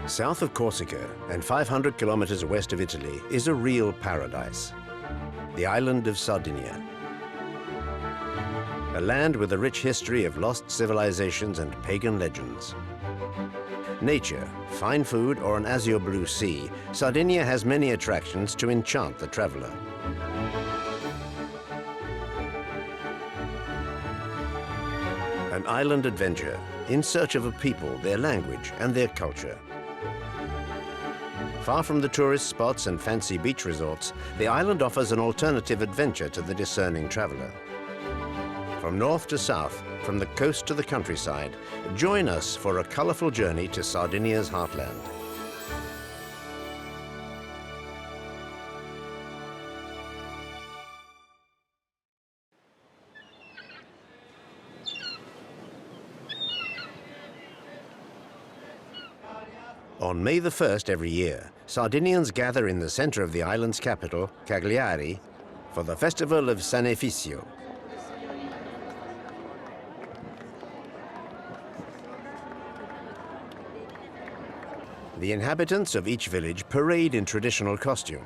South of Corsica and 500 kilometers west of Italy is a real paradise, the island of Sardinia. A land with a rich history of lost civilizations and pagan legends. Nature, fine food, or an azure blue sea, Sardinia has many attractions to enchant the traveler. An island adventure in search of a people, their language, and their culture. Far from the tourist spots and fancy beach resorts, the island offers an alternative adventure to the discerning traveler. From north to south, from the coast to the countryside, join us for a colorful journey to Sardinia's heartland. On May the 1st every year, Sardinians gather in the center of the island's capital, Cagliari, for the festival of San Efisio. The inhabitants of each village parade in traditional costume.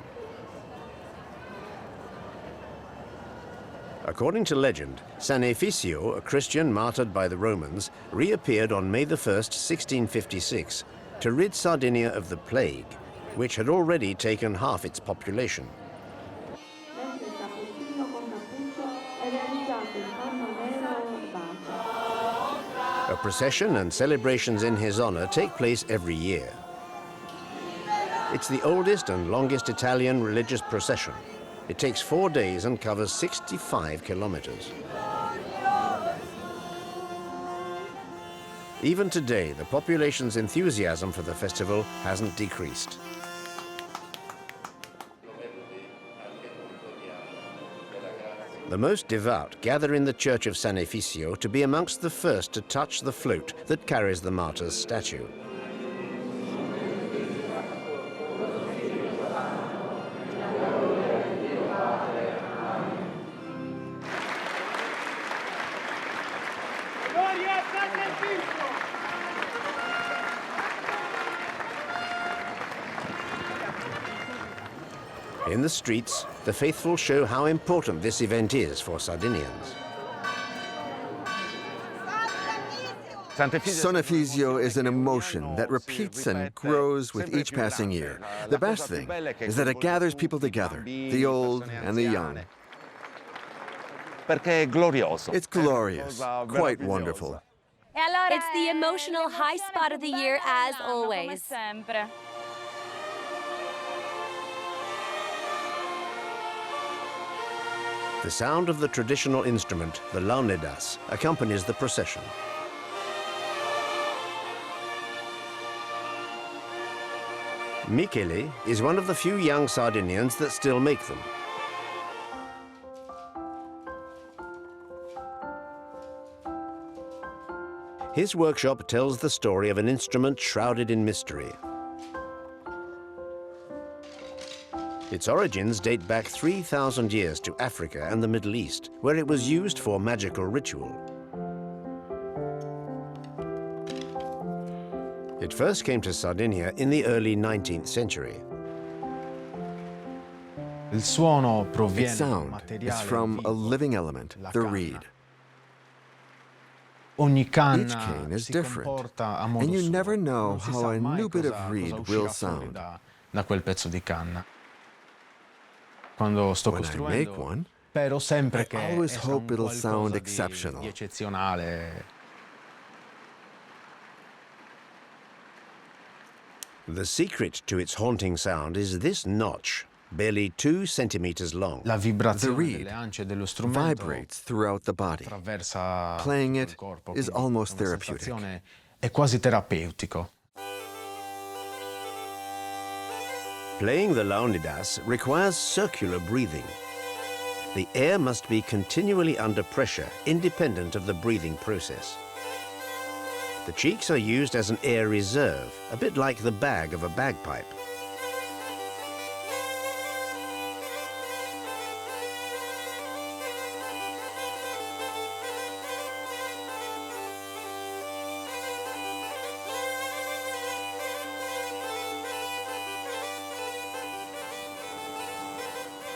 According to legend, San Efisio, a Christian martyred by the Romans, reappeared on May the 1st, 1656, to rid Sardinia of the plague, which had already taken half its population. A procession and celebrations in his honor take place every year. It's the oldest and longest Italian religious procession. It takes 4 days and covers 65 kilometers. Even today, the population's enthusiasm for the festival hasn't decreased. The most devout gather in the church of San Efisio to be amongst the first to touch the float that carries the martyr's statue. In the streets, the faithful show how important this event is for Sardinians. San Efisio is an emotion that repeats and grows with each passing year. The best thing is that it gathers people together, the old and the young. It's glorious, quite wonderful. It's the emotional high spot of the year, as always. The sound of the traditional instrument, the Launeddas, accompanies the procession. Michele is one of the few young Sardinians that still make them. His workshop tells the story of an instrument shrouded in mystery. Its origins date back 3,000 years to Africa and the Middle East, where it was used for magical ritual. It first came to Sardinia in the early 19th century. Its sound is from a living element, the reed. Each cane is different, and you never know how a new bit of reed will sound. When I make one, I always hope it'll sound exceptional. The secret to its haunting sound is this notch, barely 2 centimeters long. The reed vibrates throughout the body. Playing it is almost therapeutic. Playing the Launeddas requires circular breathing. The air must be continually under pressure, independent of the breathing process. The cheeks are used as an air reserve, a bit like the bag of a bagpipe.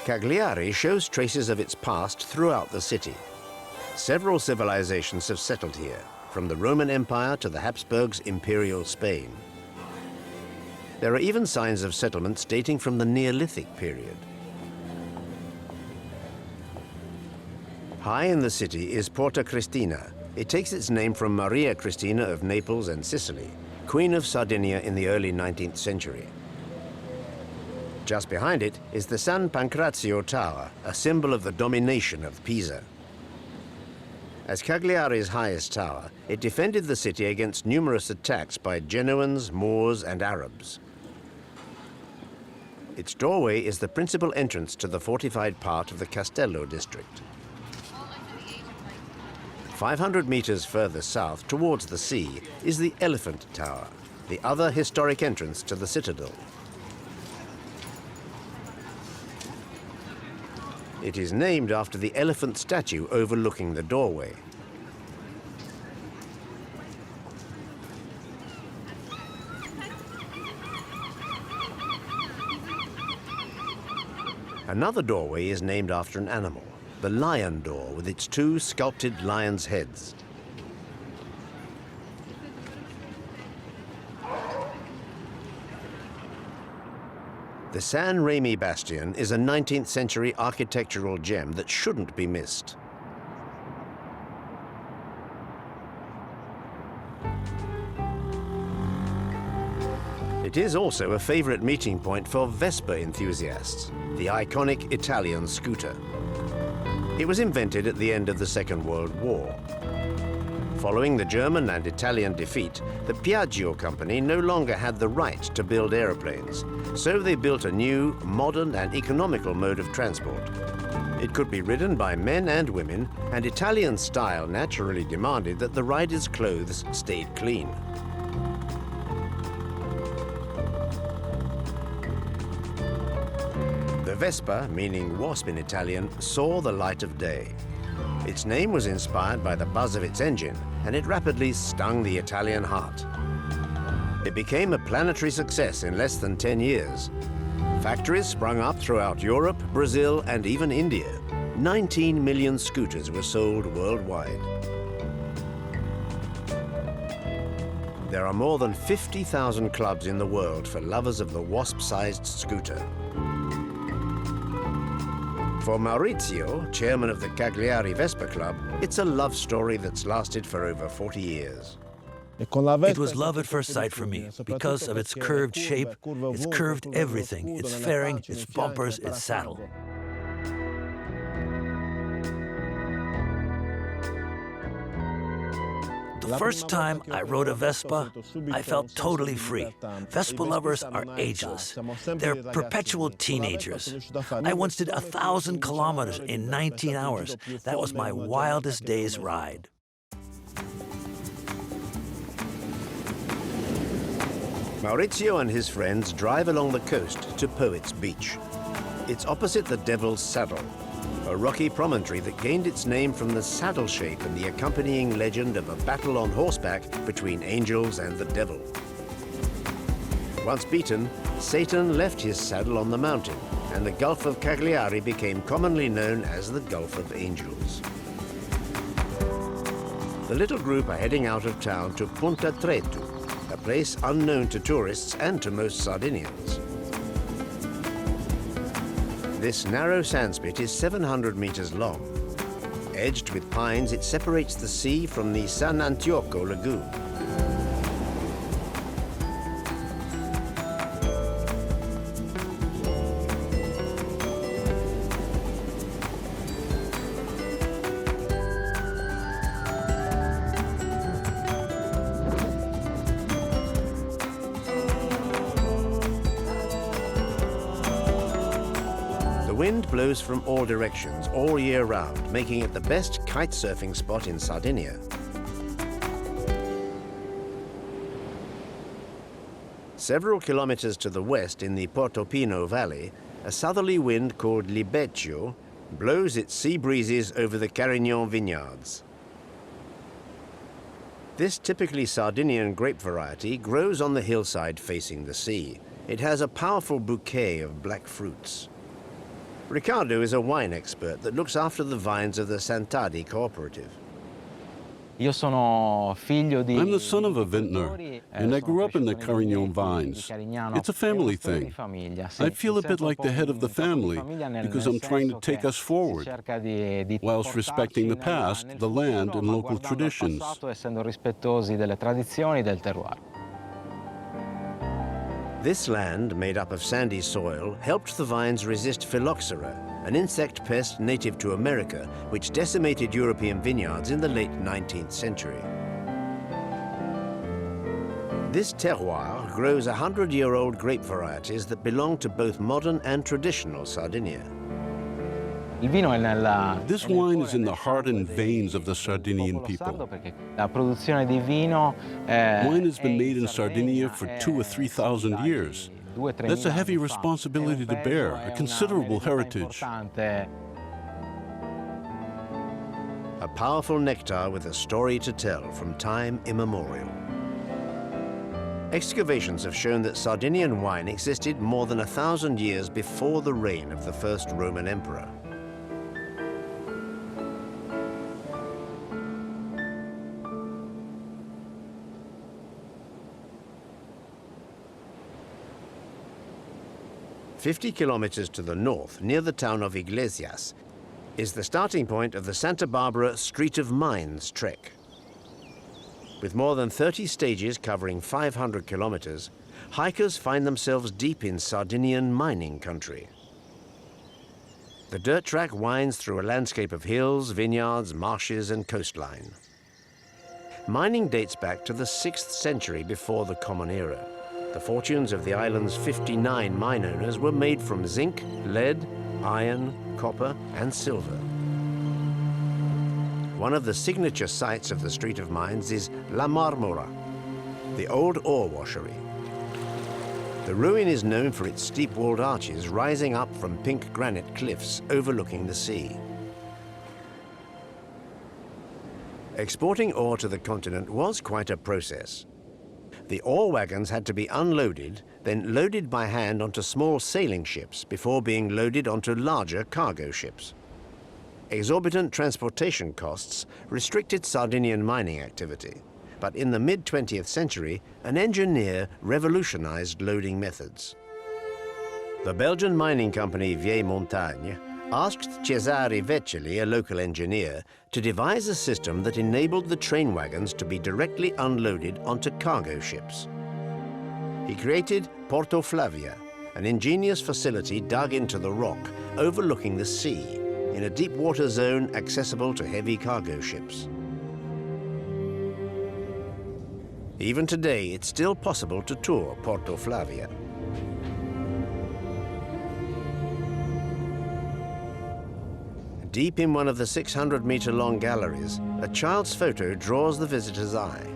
Cagliari shows traces of its past throughout the city. Several civilizations have settled here, from the Roman Empire to the Habsburgs' imperial Spain. There are even signs of settlements dating from the Neolithic period. High in the city is Porta Cristina. It takes its name from Maria Cristina of Naples and Sicily, Queen of Sardinia in the early 19th century. Just behind it is the San Pancrazio Tower, a symbol of the domination of Pisa. As Cagliari's highest tower, it defended the city against numerous attacks by Genoans, Moors, and Arabs. Its doorway is the principal entrance to the fortified part of the Castello district. 500 meters further south, towards the sea, is the Elephant Tower, the other historic entrance to the citadel. It is named after the elephant statue overlooking the doorway. Another doorway is named after an animal, the lion door with its two sculpted lion's heads. The San Remi Bastion is a 19th century architectural gem that shouldn't be missed. It is also a favorite meeting point for Vespa enthusiasts, the iconic Italian scooter. It was invented at the end of the Second World War. Following the German and Italian defeat, the Piaggio company no longer had the right to build aeroplanes, so they built a new, modern and economical mode of transport. It could be ridden by men and women, and Italian style naturally demanded that the riders' clothes stayed clean. The Vespa, meaning wasp in Italian, saw the light of day. Its name was inspired by the buzz of its engine, and it rapidly stung the Italian heart. It became a planetary success in less than 10 years. Factories sprung up throughout Europe, Brazil, and even India. 19 million scooters were sold worldwide. There are more than 50,000 clubs in the world for lovers of the wasp-sized scooter. For Maurizio, chairman of the Cagliari Vespa Club, it's a love story that's lasted for over 40 years. It was love at first sight for me, because of its curved shape, its curved everything, its fairing, its bumpers, its saddle. The first time I rode a Vespa, I felt totally free. Vespa lovers are ageless. They're perpetual teenagers. I once did 1,000 kilometers in 19 hours. That was my wildest day's ride. Maurizio and his friends drive along the coast to Poet's Beach. It's opposite the Devil's Saddle, a rocky promontory that gained its name from the saddle shape and the accompanying legend of a battle on horseback between angels and the devil. Once beaten, Satan left his saddle on the mountain, and the Gulf of Cagliari became commonly known as the Gulf of Angels. The little group are heading out of town to Punta Trettu, a place unknown to tourists and to most Sardinians. This narrow sandspit is 700 meters long. Edged with pines, it separates the sea from the San Antioco lagoon. The wind blows from all directions all year round, making it the best kite surfing spot in Sardinia. Several kilometers to the west in the Portofino Valley, a southerly wind called Libeccio blows its sea breezes over the Carignan Vineyards. This typically Sardinian grape variety grows on the hillside facing the sea. It has a powerful bouquet of black fruits. Riccardo is a wine expert that looks after the vines of the Sant'Adi cooperative. I'm the son of a vintner, and I grew up in the Carignan vines. It's a family thing. I feel a bit like the head of the family because I'm trying to take us forward, whilst respecting the past, the land, and local traditions. This land, made up of sandy soil, helped the vines resist phylloxera, an insect pest native to America which decimated European vineyards in the late 19th century. This terroir grows 100-year-old grape varieties that belong to both modern and traditional Sardinia. This wine is in the heart and veins of the Sardinian people. Wine has been made in Sardinia for 2,000 or 3,000 years. That's a heavy responsibility to bear, a considerable heritage. A powerful nectar with a story to tell from time immemorial. Excavations have shown that Sardinian wine existed more than 1,000 years before the reign of the first Roman emperor. "50 kilometers to the north, near the town of Iglesias, is the starting point of the Santa Barbara Street of Mines trek. With more than 30 stages covering 500 kilometers, hikers find themselves deep in Sardinian mining country. The dirt track winds through a landscape of hills, vineyards, marshes, and coastline. Mining dates back to the 6th century before the Common Era. The fortunes of the island's 59 mine owners were made from zinc, lead, iron, copper, and silver. One of the signature sites of the Street of Mines is La Marmora, the old ore washery. The ruin is known for its steep-walled arches rising up from pink granite cliffs overlooking the sea. Exporting ore to the continent was quite a process. The ore wagons had to be unloaded, then loaded by hand onto small sailing ships before being loaded onto larger cargo ships. Exorbitant transportation costs restricted Sardinian mining activity, but in the mid-20th century, an engineer revolutionized loading methods. The Belgian mining company Vieille Montagne asked Cesare Veceli, a local engineer, to devise a system that enabled the train wagons to be directly unloaded onto cargo ships. He created Porto Flavia, an ingenious facility dug into the rock overlooking the sea in a deep water zone accessible to heavy cargo ships. Even today, it's still possible to tour Porto Flavia. Deep in one of the 600-meter-long galleries, a child's photo draws the visitor's eye.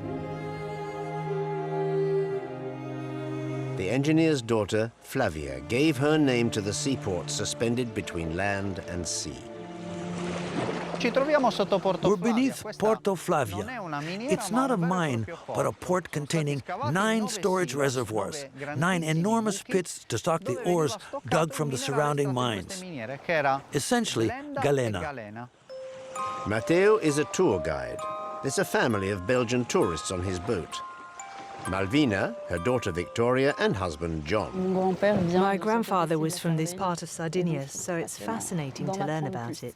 The engineer's daughter, Flavia, gave her name to the seaport suspended between land and sea. We're beneath Porto Flavia. It's not a mine, but a port containing 9 storage reservoirs, 9 enormous pits to stock the ores dug from the surrounding mines. Essentially, galena. Matteo is a tour guide. There's a family of Belgian tourists on his boat. Malvina, her daughter Victoria, and husband John. My grandfather was from this part of Sardinia, so it's fascinating to learn about it.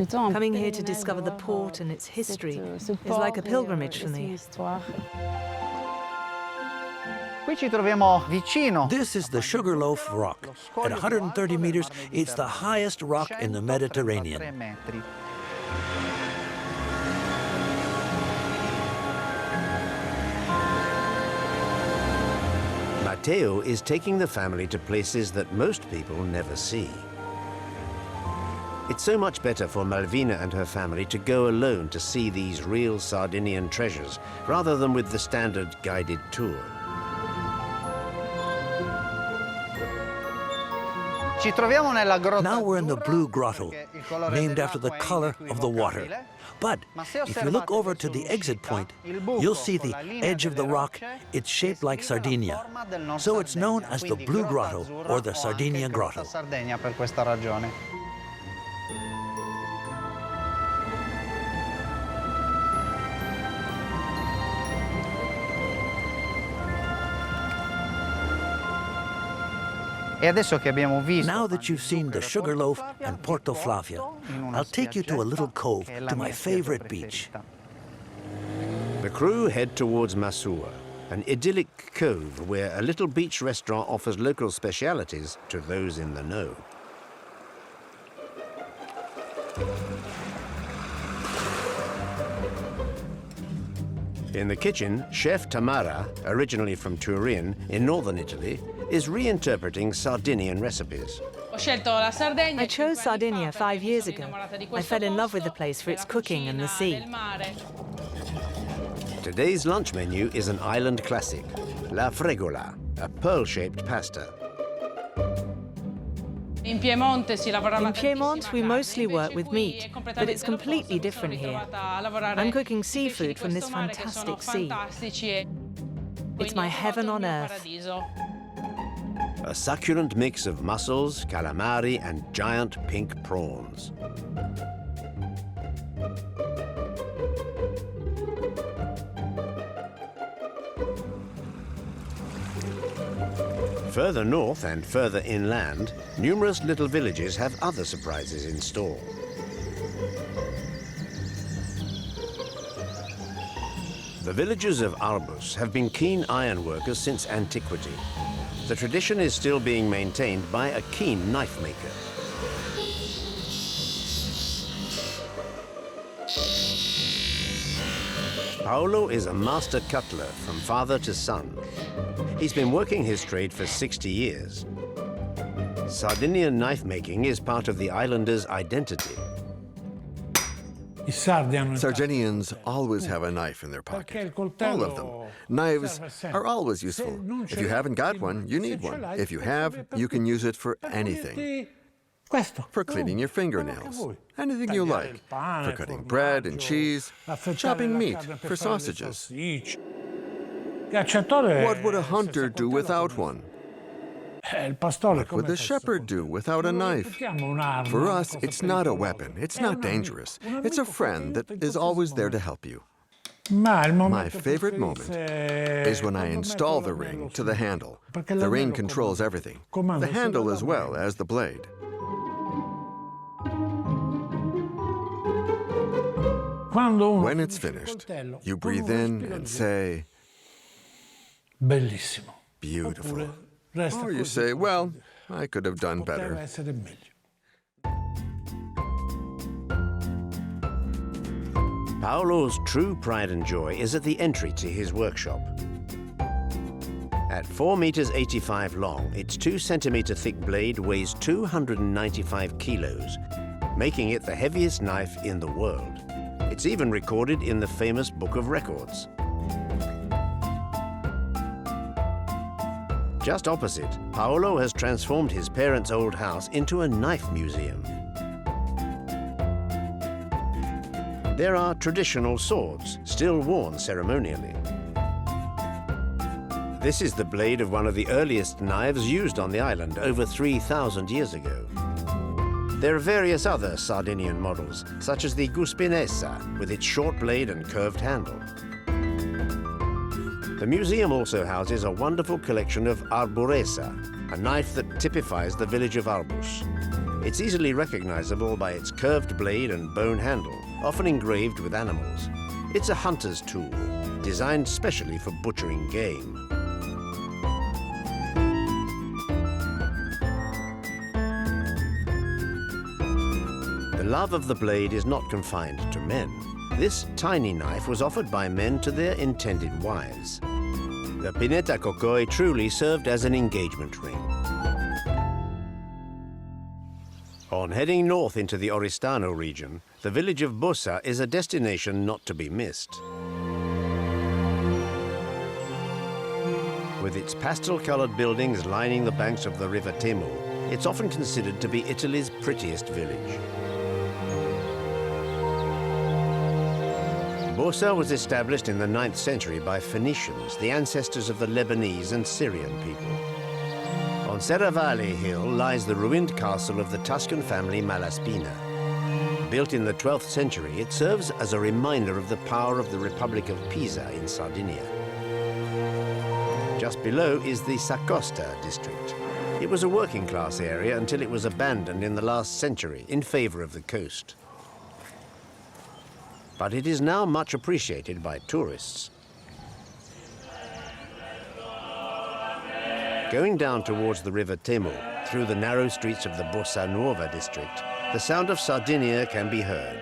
Coming here to discover the port and its history is like a pilgrimage for me. This is the Sugarloaf rock. At 130 meters, it's the highest rock in the Mediterranean. Matteo is taking the family to places that most people never see. It's so much better for Malvina and her family to go alone to see these real Sardinian treasures, rather than with the standard guided tour. Now we're in the Blue Grotto. named after the color of the water. But if you look over to the exit point, you'll see the edge of the rock. It's shaped like Sardinia. So it's known as the Blue Grotto or the Sardinia Grotto. Now that you've seen the Sugarloaf and Porto Flavia, I'll take you to a little cove, to my favorite beach. The crew head towards Masua, an idyllic cove where a little beach restaurant offers local specialities to those in the know. In the kitchen, Chef Tamara, originally from Turin in northern Italy, is reinterpreting Sardinian recipes. I chose Sardinia 5 years ago. I fell in love with the place for its cooking and the sea. Today's lunch menu is an island classic, La Fregola, a pearl-shaped pasta. In Piedmont, we mostly work with meat, but it's completely different here. I'm cooking seafood from this fantastic sea. It's my heaven on earth. A succulent mix of mussels, calamari, and giant pink prawns. Further north and further inland, numerous little villages have other surprises in store. The villagers of Arbus have been keen ironworkers since antiquity. The tradition is still being maintained by a keen knife maker. Paolo is a master cutler from father to son. He's been working his trade for 60 years. Sardinian knife making is part of the islanders' identity. Sardinians always have a knife in their pocket. All of them. Knives are always useful. If you haven't got one, you need one. If you have, you can use it for anything. For cleaning your fingernails, anything you like. For cutting bread and cheese, chopping meat, for sausages. What would a hunter do without one? What would the shepherd do without a knife? For us, it's not a weapon. It's not dangerous. It's a friend that is always there to help you. My favorite moment is when I install the ring to the handle. The ring controls everything, the handle as well as the blade. When it's finished, you breathe in and say, beautiful. Or you say, well, I could have done better. Paolo's true pride and joy is at the entry to his workshop. At 4 meters 85 long, its 2 centimeter thick blade weighs 295 kilos, making it the heaviest knife in the world. It's even recorded in the famous Book of Records. Just opposite, Paolo has transformed his parents' old house into a knife museum. There are traditional swords, still worn ceremonially. This is the blade of one of the earliest knives used on the island over 3,000 years ago. There are various other Sardinian models, such as the Guspinesa, with its short blade and curved handle. The museum also houses a wonderful collection of arboresa, a knife that typifies the village of Arbus. It's easily recognizable by its curved blade and bone handle, often engraved with animals. It's a hunter's tool, designed specially for butchering game. The love of the blade is not confined to men. This tiny knife was offered by men to their intended wives. The pineta kokoi truly served as an engagement ring. On heading north into the Oristano region, the village of Bossa is a destination not to be missed. With its pastel-colored buildings lining the banks of the river Temu, it's often considered to be Italy's prettiest village. Bursa was established in the 9th century by Phoenicians, the ancestors of the Lebanese and Syrian people. On Serravalle Hill lies the ruined castle of the Tuscan family Malaspina. Built in the 12th century, it serves as a reminder of the power of the Republic of Pisa in Sardinia. Just below is the Sacosta district. It was a working-class area until it was abandoned in the last century in favor of the coast. But it is now much appreciated by tourists. Going down towards the river Temo, through the narrow streets of the Bossa Nuova district, the sound of Sardinia can be heard.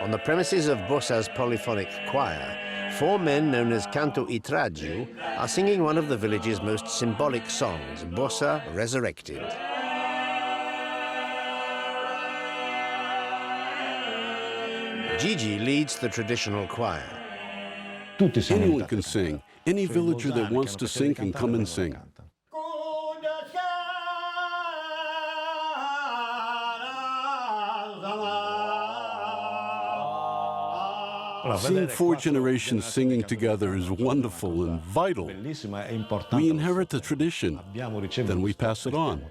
On the premises of Bossa's polyphonic choir, 4 men known as Canto I Tragiu are singing one of the village's most symbolic songs, Bossa Resurrected. Gigi leads the traditional choir. Anyone can sing. Any villager that wants to sing can come and sing. Seeing 4 generations singing together is wonderful and vital. We inherit the tradition, then we pass it on.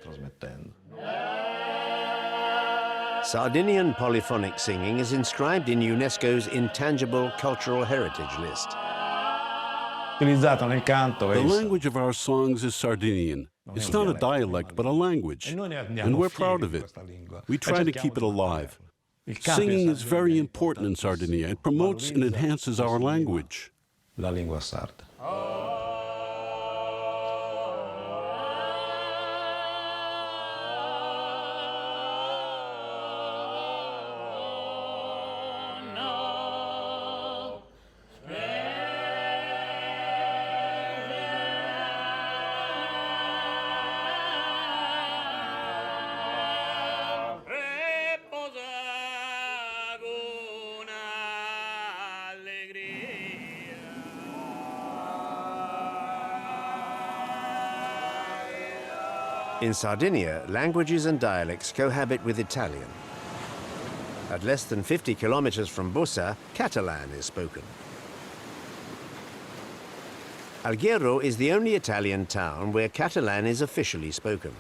Sardinian polyphonic singing is inscribed in UNESCO's Intangible Cultural Heritage List. The language of our songs is Sardinian. It's not a dialect, but a language, and we're proud of it. We try to keep it alive. Singing is very important in Sardinia. It promotes and enhances our language. La lingua sarda. In Sardinia, languages and dialects cohabit with Italian. At less than 50 kilometers from Bursa, Catalan is spoken. Alghero is the only Italian town where Catalan is officially spoken.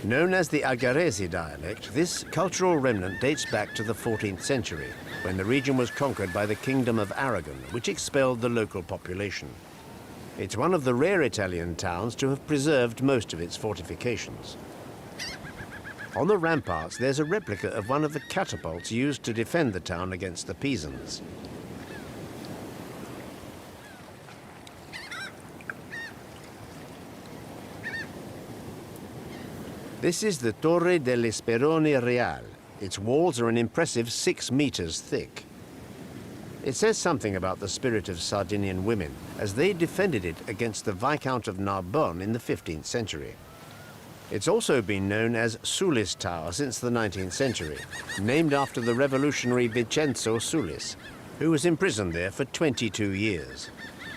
Known as the Algherese dialect, this cultural remnant dates back to the 14th century, when the region was conquered by the Kingdom of Aragon, which expelled the local population. It's one of the rare Italian towns to have preserved most of its fortifications. On the ramparts, there's a replica of one of the catapults used to defend the town against the Pisans. This is the Torre dell'Esperone Real. Its walls are an impressive 6 meters thick. It says something about the spirit of Sardinian women, as they defended it against the Viscount of Narbonne in the 15th century. It's also been known as Sulis Tower since the 19th century, named after the revolutionary Vincenzo Sulis, who was imprisoned there for 22 years.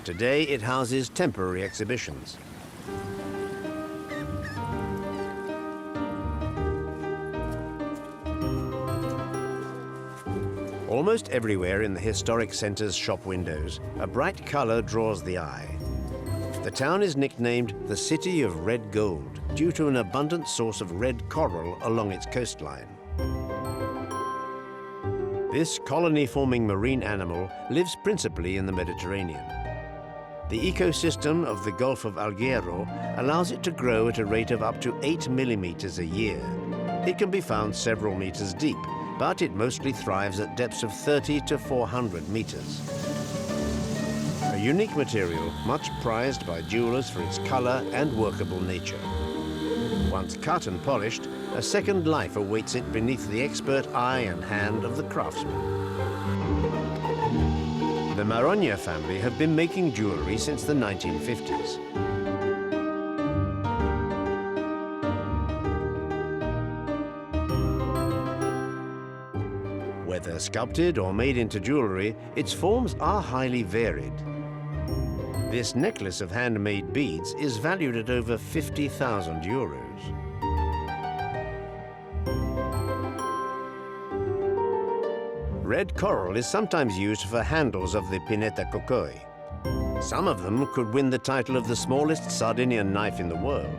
Today it houses temporary exhibitions. Almost everywhere in the historic centre's shop windows, a bright color draws the eye. The town is nicknamed the City of Red Gold due to an abundant source of red coral along its coastline. This colony-forming marine animal lives principally in the Mediterranean. The ecosystem of the Gulf of Alghero allows it to grow at a rate of up to 8 millimeters a year. It can be found several meters deep, but it mostly thrives at depths of 30 to 400 meters. A unique material, much prized by jewelers for its color and workable nature. Once cut and polished, a second life awaits it beneath the expert eye and hand of the craftsman. The Marogna family have been making jewelry since the 1950s. Whether sculpted or made into jewelry, its forms are highly varied. This necklace of handmade beads is valued at over 50,000 euros. Red coral is sometimes used for handles of the pineta kokoi. Some of them could win the title of the smallest Sardinian knife in the world.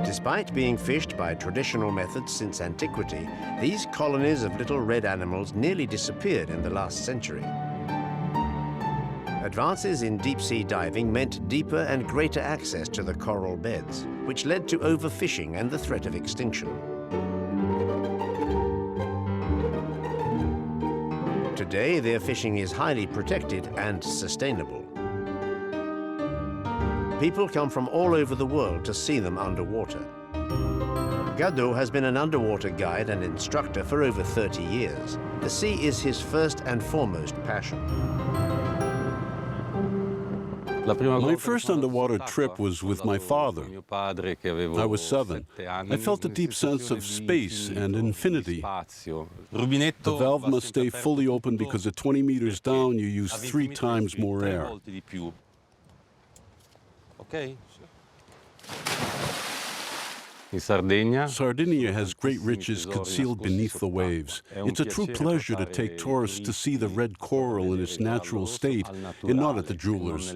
Despite being fished by traditional methods since antiquity, these colonies of little red animals nearly disappeared in the last century. Advances in deep-sea diving meant deeper and greater access to the coral beds, which led to overfishing and the threat of extinction. Today, their fishing is highly protected and sustainable. People come from all over the world to see them underwater. Gadot has been an underwater guide and instructor for over 30 years. The sea is his first and foremost passion. My first underwater trip was with my father. I was 7. I felt a deep sense of space and infinity. The valve must stay fully open because at 20 meters down, you use 3 times more air. Sardinia has great riches concealed beneath the waves. It's a true pleasure to take tourists to see the red coral in its natural state and not at the jewelers.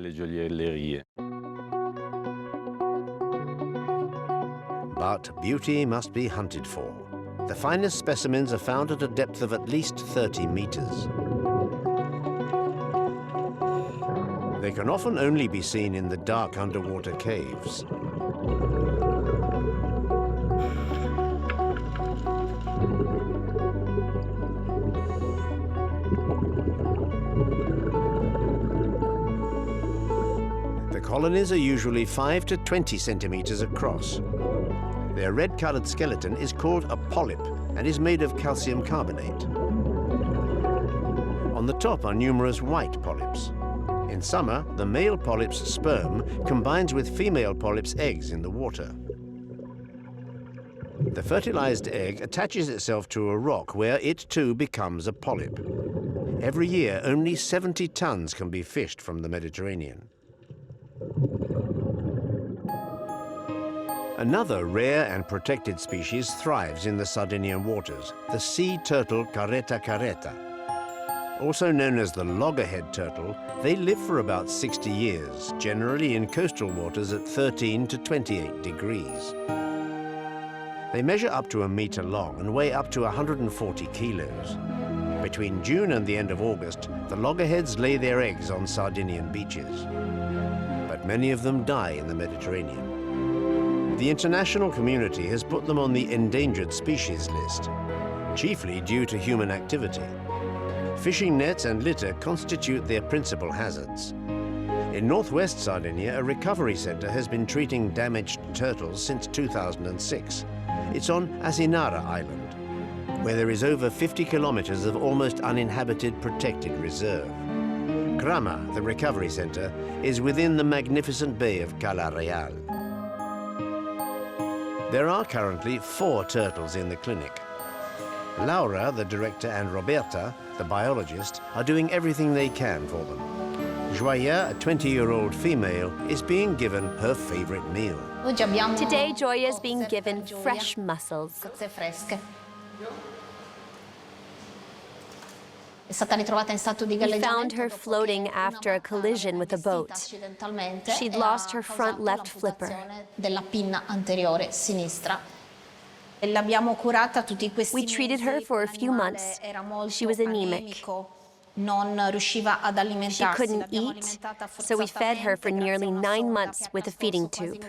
But beauty must be hunted for. The finest specimens are found at a depth of at least 30 meters. They can often only be seen in the dark underwater caves. The colonies are usually 5 to 20 centimeters across. Their red-colored skeleton is called a polyp and is made of calcium carbonate. On the top are numerous white polyps. In summer, the male polyp's sperm combines with female polyp's eggs in the water. The fertilized egg attaches itself to a rock where it too becomes a polyp. Every year, only 70 tons can be fished from the Mediterranean. Another rare and protected species thrives in the Sardinian waters, the sea turtle caretta caretta. Also known as the loggerhead turtle, they live for about 60 years, generally in coastal waters at 13 to 28 degrees. They measure up to 1 meter long and weigh up to 140 kilos. Between June and the end of August, the loggerheads lay their eggs on Sardinian beaches. But many of them die in the Mediterranean. The international community has put them on the endangered species list, chiefly due to human activity. Fishing nets and litter constitute their principal hazards. In northwest Sardinia, a recovery center has been treating damaged turtles since 2006. It's on Asinara Island, where there is over 50 kilometers of almost uninhabited protected reserve. Grama, the recovery center, is within the magnificent bay of Cagliari. There are currently 4 turtles in the clinic. Laura, the director, and Roberta, the biologist, are doing everything they can for them. Joya, a 20-year-old female, is being given her favorite meal. Today, Joya is being given fresh mussels. We found her floating after a collision with a boat. She'd lost her front left flipper. We treated her for a few months. She was anemic. She couldn't eat, so we fed her for nearly 9 months with a feeding tube.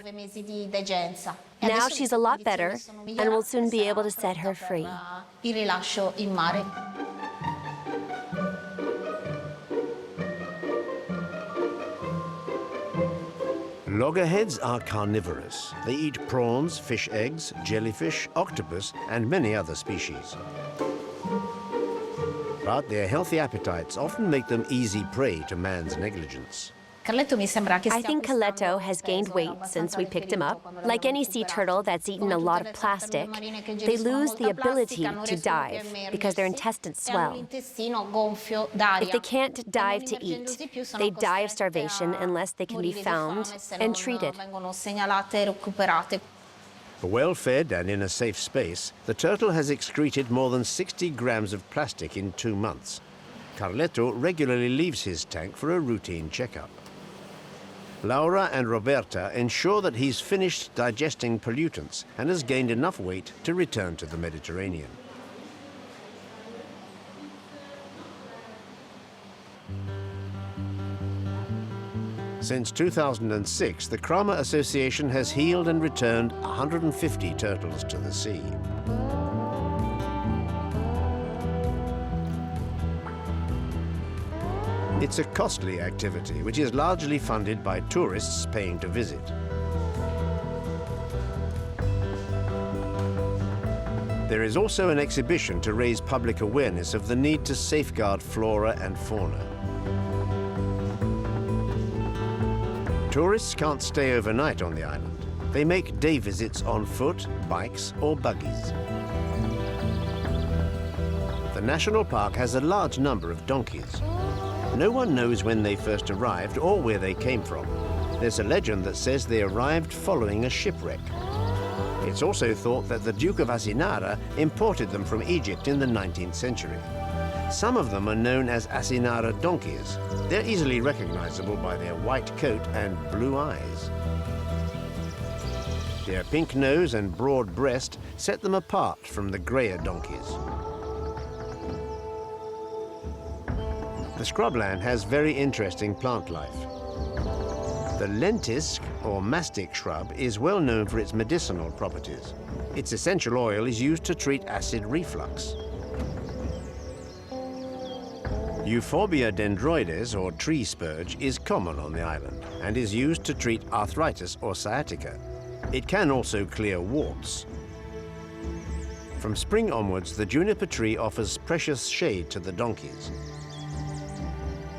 Now she's a lot better, and we'll soon be able to set her free. Loggerheads are carnivorous. They eat prawns, fish eggs, jellyfish, octopus, and many other species. But their healthy appetites often make them easy prey to man's negligence. I think Caletto has gained weight since we picked him up. Like any sea turtle that's eaten a lot of plastic, they lose the ability to dive because their intestines swell. If they can't dive to eat, they die of starvation unless they can be found and treated. Well-fed and in a safe space, the turtle has excreted more than 60 grams of plastic in 2 months. Carletto regularly leaves his tank for a routine checkup. Laura and Roberta ensure that he's finished digesting pollutants and has gained enough weight to return to the Mediterranean. Since 2006, the Krama Association has healed and returned 150 turtles to the sea. It's a costly activity, which is largely funded by tourists paying to visit. There is also an exhibition to raise public awareness of the need to safeguard flora and fauna. Tourists can't stay overnight on the island. They make day visits on foot, bikes, or buggies. The national park has a large number of donkeys. No one knows when they first arrived or where they came from. There's a legend that says they arrived following a shipwreck. It's also thought that the Duke of Asinara imported them from Egypt in the 19th century. Some of them are known as Asinara donkeys. They're easily recognizable by their white coat and blue eyes. Their pink nose and broad breast set them apart from the grayer donkeys. The scrubland has very interesting plant life. The lentisk, or mastic shrub, is well known for its medicinal properties. Its essential oil is used to treat acid reflux. Euphorbia dendroides, or tree spurge, is common on the island and is used to treat arthritis or sciatica. It can also clear warts. From spring onwards, the juniper tree offers precious shade to the donkeys.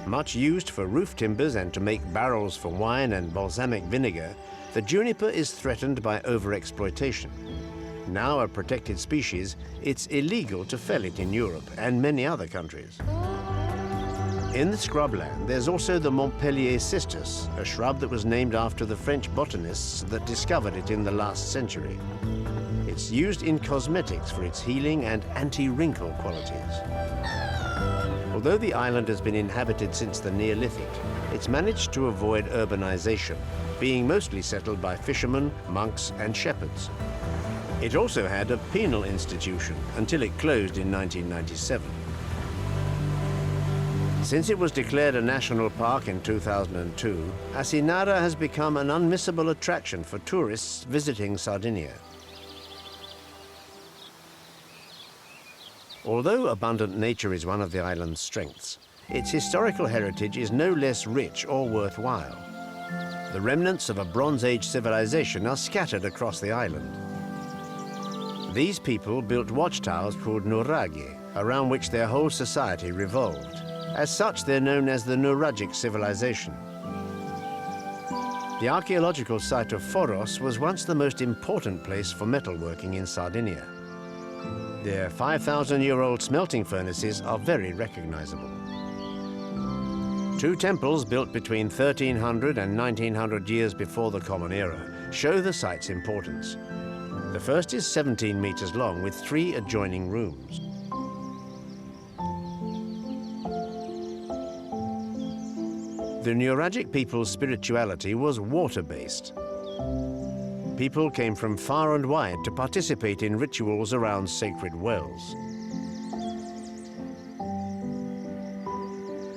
Much used for roof timbers and to make barrels for wine and balsamic vinegar, the juniper is threatened by overexploitation. Now a protected species, it's illegal to fell it in Europe and many other countries. In the scrubland, there's also the Montpellier cistus, a shrub that was named after the French botanists that discovered it in the last century. It's used in cosmetics for its healing and anti-wrinkle qualities. Although the island has been inhabited since the Neolithic, it's managed to avoid urbanization, being mostly settled by fishermen, monks, and shepherds. It also had a penal institution until it closed in 1997. Since it was declared a national park in 2002, Asinara has become an unmissable attraction for tourists visiting Sardinia. Although abundant nature is one of the island's strengths, its historical heritage is no less rich or worthwhile. The remnants of a Bronze Age civilization are scattered across the island. These people built watchtowers called Nuragic, around which their whole society revolved. As such, they're known as the Nuragic civilization. The archaeological site of Foros was once the most important place for metalworking in Sardinia. Their 5,000-year-old smelting furnaces are very recognizable. 2 temples built between 1300 and 1900 years before the Common Era show the site's importance. The first is 17 meters long with 3 adjoining rooms. The Nuragic people's spirituality was water-based. People came from far and wide to participate in rituals around sacred wells.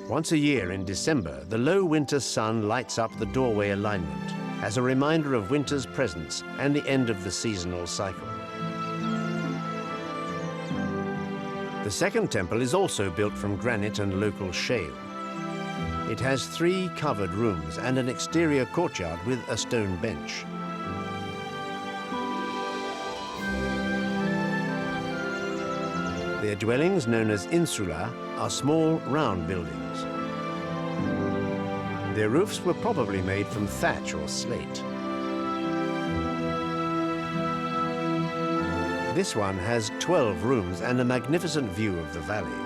Once a year in December, the low winter sun lights up the doorway alignment as a reminder of winter's presence and the end of the seasonal cycle. The second temple is also built from granite and local shale. It has 3 covered rooms and an exterior courtyard with a stone bench. Their dwellings, known as insula, are small, round buildings. Their roofs were probably made from thatch or slate. This one has 12 rooms and a magnificent view of the valley.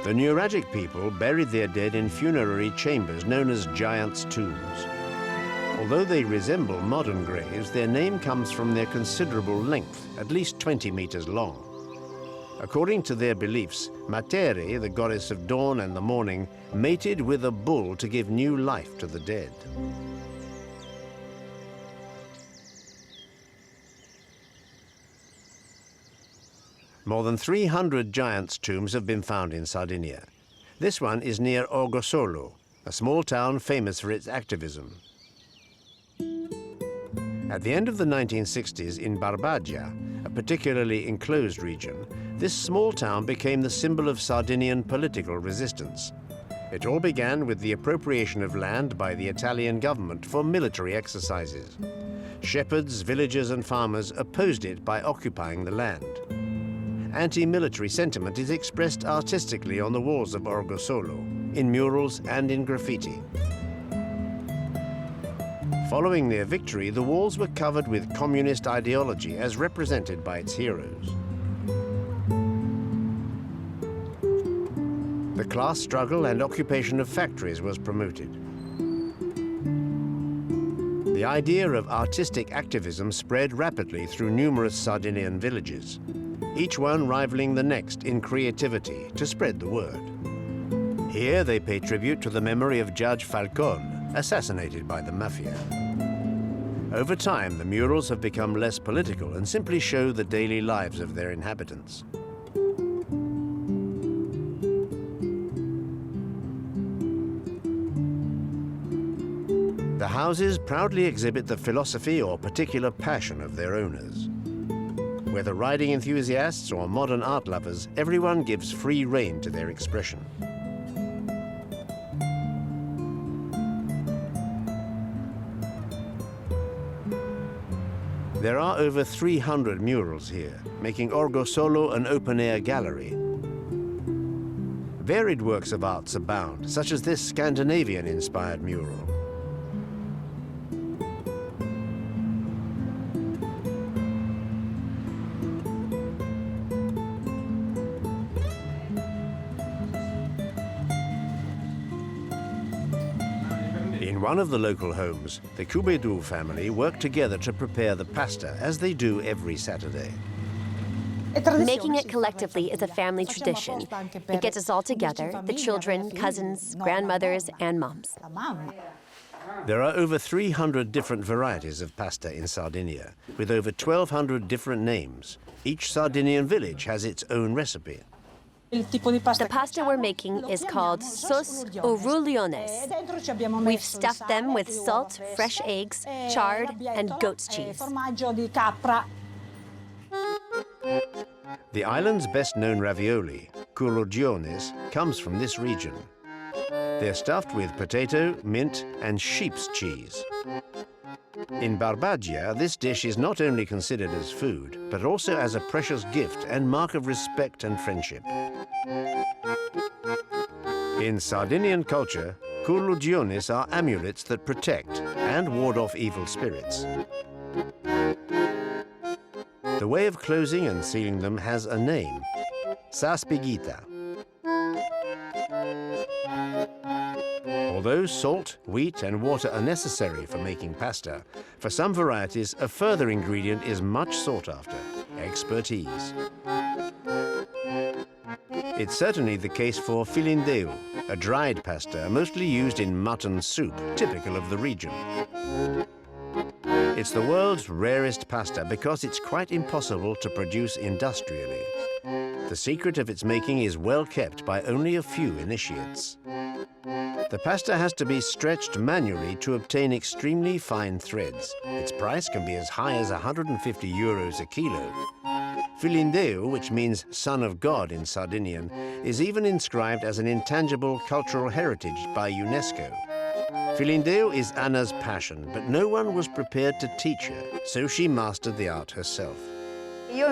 The Nuragic people buried their dead in funerary chambers known as giants' tombs. Although they resemble modern graves, their name comes from their considerable length, at least 20 meters long. According to their beliefs, Matere, the goddess of dawn and the morning, mated with a bull to give new life to the dead. More than 300 giants' tombs have been found in Sardinia. This one is near Orgosolo, a small town famous for its activism. At the end of the 1960s in Barbagia, a particularly enclosed region, this small town became the symbol of Sardinian political resistance. It all began with the appropriation of land by the Italian government for military exercises. Shepherds, villagers and farmers opposed it by occupying the land. Anti-military sentiment is expressed artistically on the walls of Orgosolo, in murals and in graffiti. Following their victory, the walls were covered with communist ideology as represented by its heroes. The class struggle and occupation of factories was promoted. The idea of artistic activism spread rapidly through numerous Sardinian villages, each one rivaling the next in creativity to spread the word. Here they pay tribute to the memory of Judge Falcone, assassinated by the mafia. Over time, the murals have become less political and simply show the daily lives of their inhabitants. The houses proudly exhibit the philosophy or particular passion of their owners. Whether riding enthusiasts or modern art lovers, everyone gives free rein to their expression. There are over 300 murals here, making Orgosolo an open-air gallery. Varied works of arts abound, such as this Scandinavian-inspired mural. In one of the local homes, the Filindeu family work together to prepare the pasta, as they do every Saturday. Making it collectively is a family tradition. It gets us all together, the children, cousins, grandmothers, and moms. There are over 300 different varieties of pasta in Sardinia, with over 1,200 different names. Each Sardinian village has its own recipe. The pasta we're making is called sos orugliones. We've stuffed them with salt, fresh eggs, chard, and goat's cheese. The island's best-known ravioli, courlogiones, comes from this region. They're stuffed with potato, mint, and sheep's cheese. In Barbagia, this dish is not only considered as food, but also as a precious gift and mark of respect and friendship. In Sardinian culture, courlogiones are amulets that protect and ward off evil spirits. The way of closing and sealing them has a name, saspigita. Although salt, wheat and water are necessary for making pasta, for some varieties a further ingredient is much sought after, expertise. It's certainly the case for Filindeu, a dried pasta mostly used in mutton soup, typical of the region. It's the world's rarest pasta because it's quite impossible to produce industrially. The secret of its making is well kept by only a few initiates. The pasta has to be stretched manually to obtain extremely fine threads. Its price can be as high as €150 a kilo. Filindeu, which means son of God in Sardinian, is even inscribed as an intangible cultural heritage by UNESCO. Filindeu is Anna's passion, but no one was prepared to teach her, so she mastered the art herself. It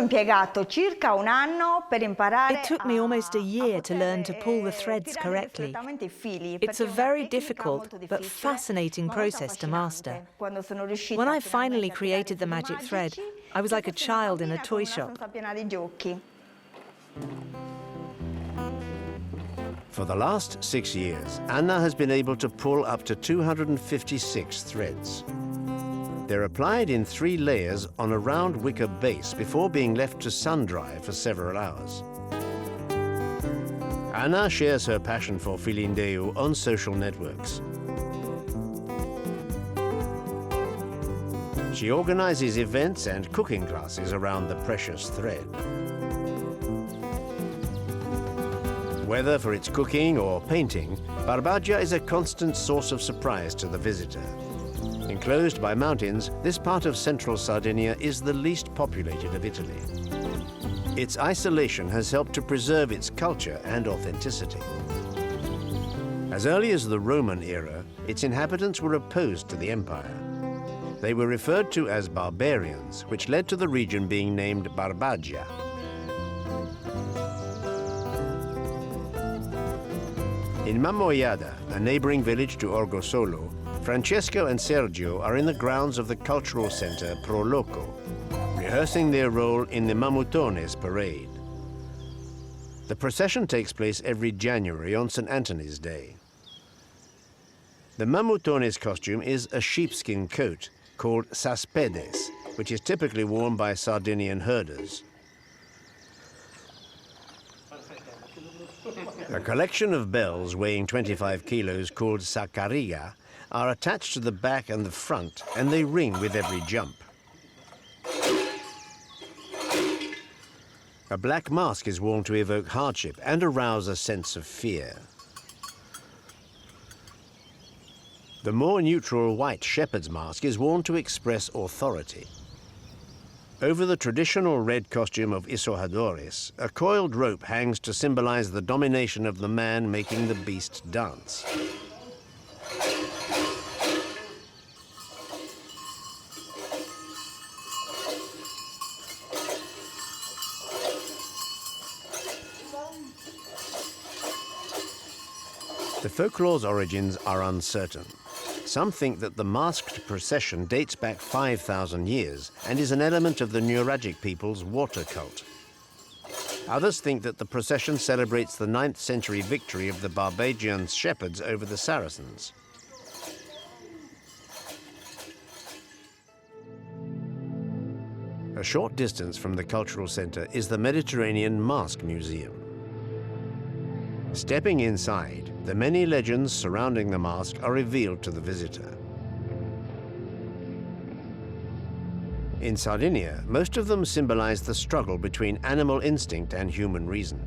took me almost a year to learn to pull the threads correctly. It's a very difficult but fascinating process to master. When I finally created the magic thread, I was like a child in a toy shop. For the last 6 years, Anna has been able to pull up to 256 threads. They're applied in 3 layers on a round wicker base before being left to sun-dry for several hours. Anna shares her passion for Filindeu on social networks. She organizes events and cooking classes around the precious thread. Whether for its cooking or painting, Barbagia is a constant source of surprise to the visitor. Enclosed by mountains, this part of central Sardinia is the least populated of Italy. Its isolation has helped to preserve its culture and authenticity. As early as the Roman era, its inhabitants were opposed to the empire. They were referred to as barbarians, which led to the region being named Barbagia. In Mamoiada, a neighboring village to Orgosolo, Francesco and Sergio are in the grounds of the cultural center Pro Loco, rehearsing their role in the Mamutones parade. The procession takes place every January on St. Anthony's Day. The Mamutones costume is a sheepskin coat called saspedes, which is typically worn by Sardinian herders. A collection of bells weighing 25 kilos called sacariga are attached to the back and the front, and they ring with every jump. A black mask is worn to evoke hardship and arouse a sense of fear. The more neutral white shepherd's mask is worn to express authority. Over the traditional red costume of Isohadores, a coiled rope hangs to symbolize the domination of the man making the beast dance. The folklore's origins are uncertain. Some think that the masked procession dates back 5,000 years and is an element of the Nuragic people's water cult. Others think that the procession celebrates the 9th century victory of the Barbagian shepherds over the Saracens. A short distance from the cultural center is the Mediterranean Mask Museum. Stepping inside, the many legends surrounding the mask are revealed to the visitor. In Sardinia, most of them symbolize the struggle between animal instinct and human reason.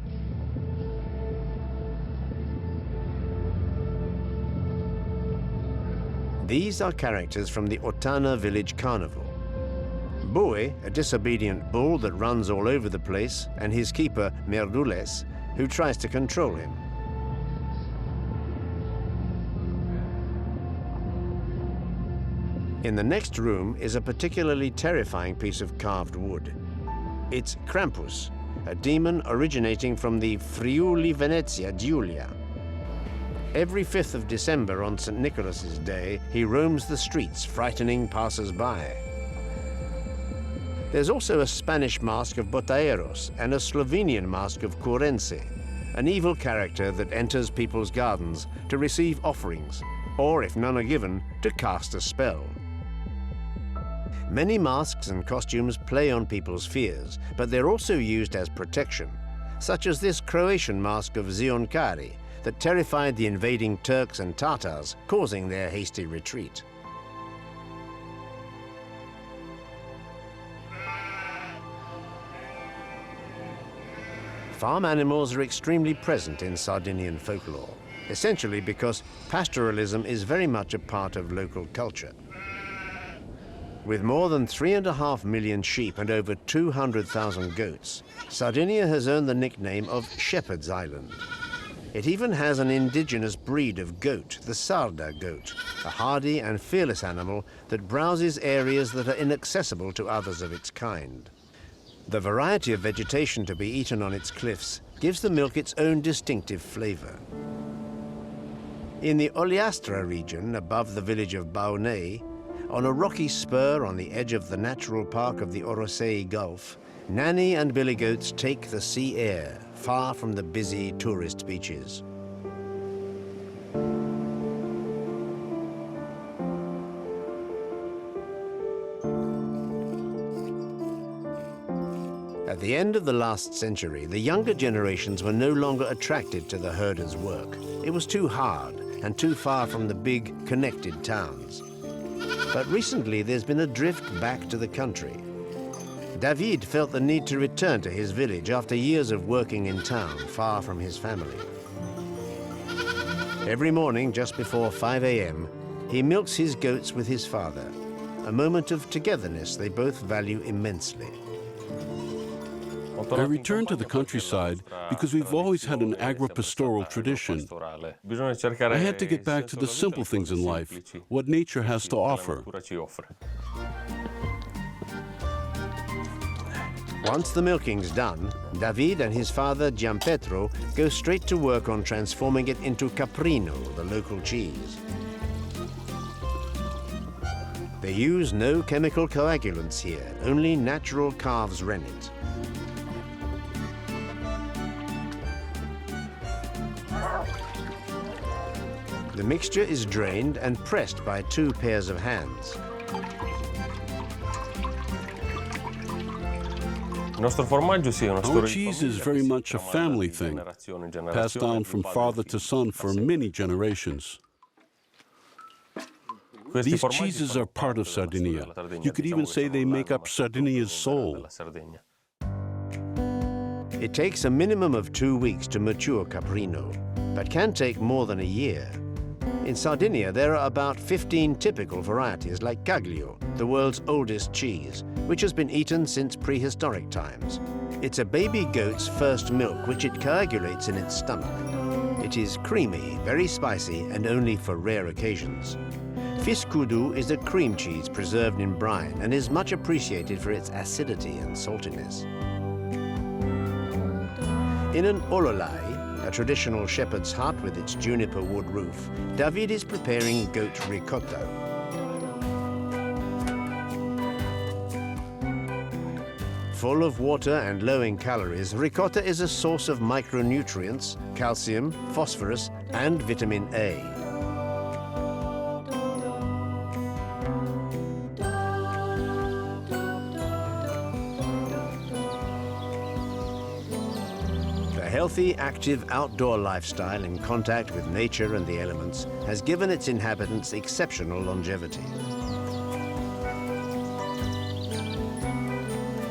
These are characters from the Ottana village carnival. Bue, a disobedient bull that runs all over the place, and his keeper, Merdules, who tries to control him. In the next room is a particularly terrifying piece of carved wood. It's Krampus, a demon originating from the Friuli Venezia Giulia. Every 5th of December on St. Nicholas's Day, he roams the streets, frightening passers-by. There's also a Spanish mask of Botaeros and a Slovenian mask of Curense, an evil character that enters people's gardens to receive offerings, or if none are given, to cast a spell. Many masks and costumes play on people's fears, but they're also used as protection, such as this Croatian mask of Zionkari that terrified the invading Turks and Tatars, causing their hasty retreat. Farm animals are extremely present in Sardinian folklore, essentially because pastoralism is very much a part of local culture. With more than 3.5 million sheep and over 200,000 goats, Sardinia has earned the nickname of Shepherd's Island. It even has an indigenous breed of goat, the Sarda goat, a hardy and fearless animal that browses areas that are inaccessible to others of its kind. The variety of vegetation to be eaten on its cliffs gives the milk its own distinctive flavor. In the Ogliastra region, above the village of Baunei, on a rocky spur on the edge of the natural park of the Orosei Gulf, nanny and billy goats take the sea air, far from the busy tourist beaches. At the end of the last century, the younger generations were no longer attracted to the herders' work. It was too hard and too far from the big, connected towns. But recently, there's been a drift back to the country. David felt the need to return to his village after years of working in town, far from his family. Every morning, just before 5 a.m., he milks his goats with his father, a moment of togetherness they both value immensely. I returned to the countryside because we've always had an agro-pastoral tradition. I had to get back to the simple things in life, what nature has to offer. Once the milking's done, David and his father Gianpietro go straight to work on transforming it into caprino, the local cheese. They use no chemical coagulants here, only natural calves' rennet. The mixture is drained and pressed by 2 pairs of hands. Our cheese is very much a family thing, passed down from father to son for many generations. These cheeses are part of Sardinia. You could even say they make up Sardinia's soul. It takes a minimum of 2 weeks to mature caprino, but can take more than a year. In Sardinia, there are about 15 typical varieties like Cagliari, the world's oldest cheese, which has been eaten since prehistoric times. It's a baby goat's first milk, which it coagulates in its stomach. It is creamy, very spicy, and only for rare occasions. Fiscudu is a cream cheese preserved in brine and is much appreciated for its acidity and saltiness. In an ololai, a traditional shepherd's hut with its juniper wood roof, David is preparing goat ricotta. Full of water and low in calories, ricotta is a source of micronutrients, calcium, phosphorus, and vitamin A. The healthy, active outdoor lifestyle in contact with nature and the elements has given its inhabitants exceptional longevity.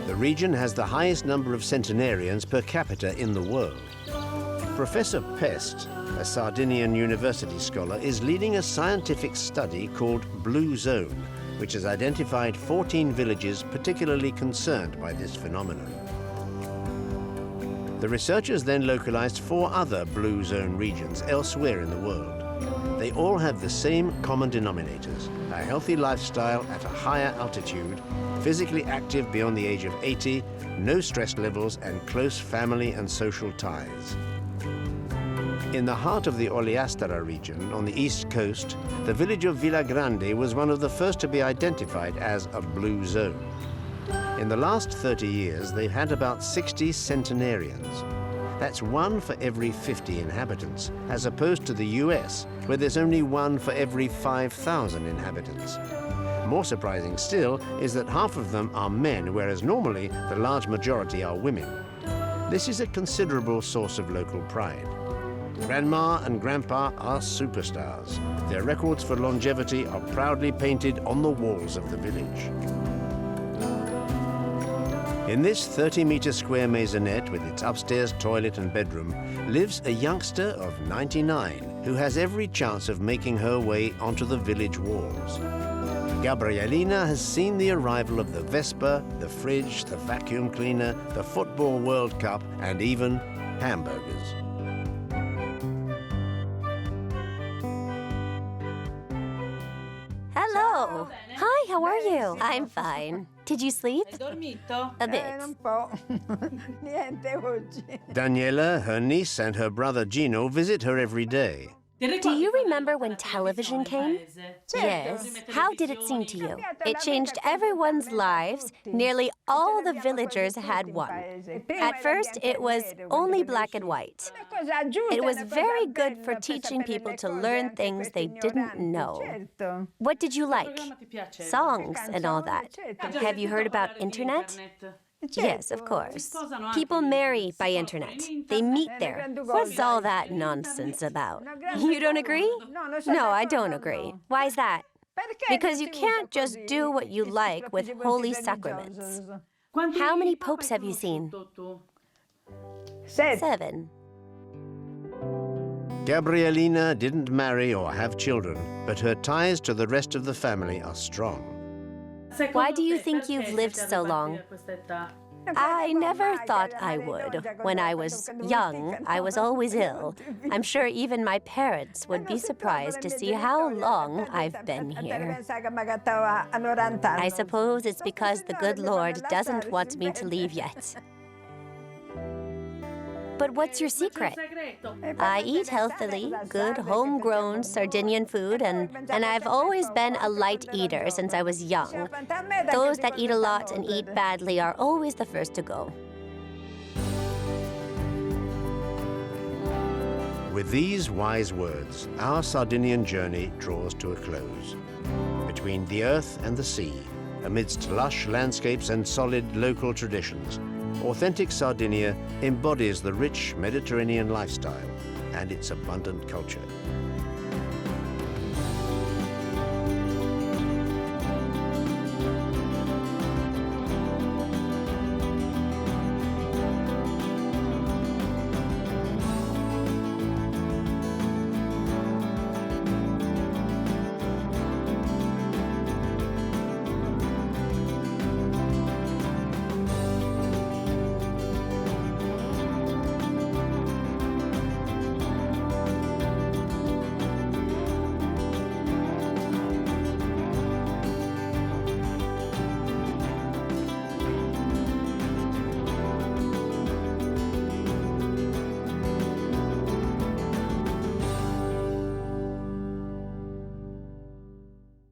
The region has the highest number of centenarians per capita in the world. Professor Pest, a Sardinian university scholar, is leading a scientific study called Blue Zone, which has identified 14 villages particularly concerned by this phenomenon. The researchers then localized 4 other Blue Zone regions elsewhere in the world. They all have the same common denominators: a healthy lifestyle at a higher altitude, physically active beyond the age of 80, no stress levels, and close family and social ties. In the heart of the Ogliastara region, on the east coast, the village of Villagrande was one of the first to be identified as a blue zone. In the last 30 years, they've had about 60 centenarians. That's 1 for every 50 inhabitants, as opposed to the US, where there's only 1 for every 5,000 inhabitants. More surprising still is that half of them are men, whereas normally the large majority are women. This is a considerable source of local pride. Grandma and Grandpa are superstars. Their records for longevity are proudly painted on the walls of the village. In this 30-meter square maisonette with its upstairs toilet and bedroom lives a youngster of 99 who has every chance of making her way onto the village walls. Gabrielina has seen the arrival of the Vespa, the fridge, the vacuum cleaner, the Football World Cup, and even hamburgers. Hello. Hi, how are you? I'm fine. Did you sleep? A bit. Daniela, her niece, and her brother Gino visit her every day. Do you remember when television came? Yes. How did it seem to you? It changed everyone's lives. Nearly all the villagers had one. At first, it was only black and white. It was very good for teaching people to learn things they didn't know. What did you like? Songs and all that. Have you heard about internet? Yes, of course. People marry by internet. They meet there. What's all that nonsense about? You don't agree? No, I don't agree. Why is that? Because you can't just do what you like with holy sacraments. How many popes have you seen? 7. Gabrielina didn't marry or have children, but her ties to the rest of the family are strong. Why do you think you've lived so long? I never thought I would. When I was young, I was always ill. I'm sure even my parents would be surprised to see how long I've been here. I suppose it's because the good Lord doesn't want me to leave yet. But what's your secret? I eat healthily, good homegrown Sardinian food, and I've always been a light eater since I was young. Those that eat a lot and eat badly are always the first to go. With these wise words, our Sardinian journey draws to a close. Between the earth and the sea, amidst lush landscapes and solid local traditions, authentic Sardinia embodies the rich Mediterranean lifestyle and its abundant culture.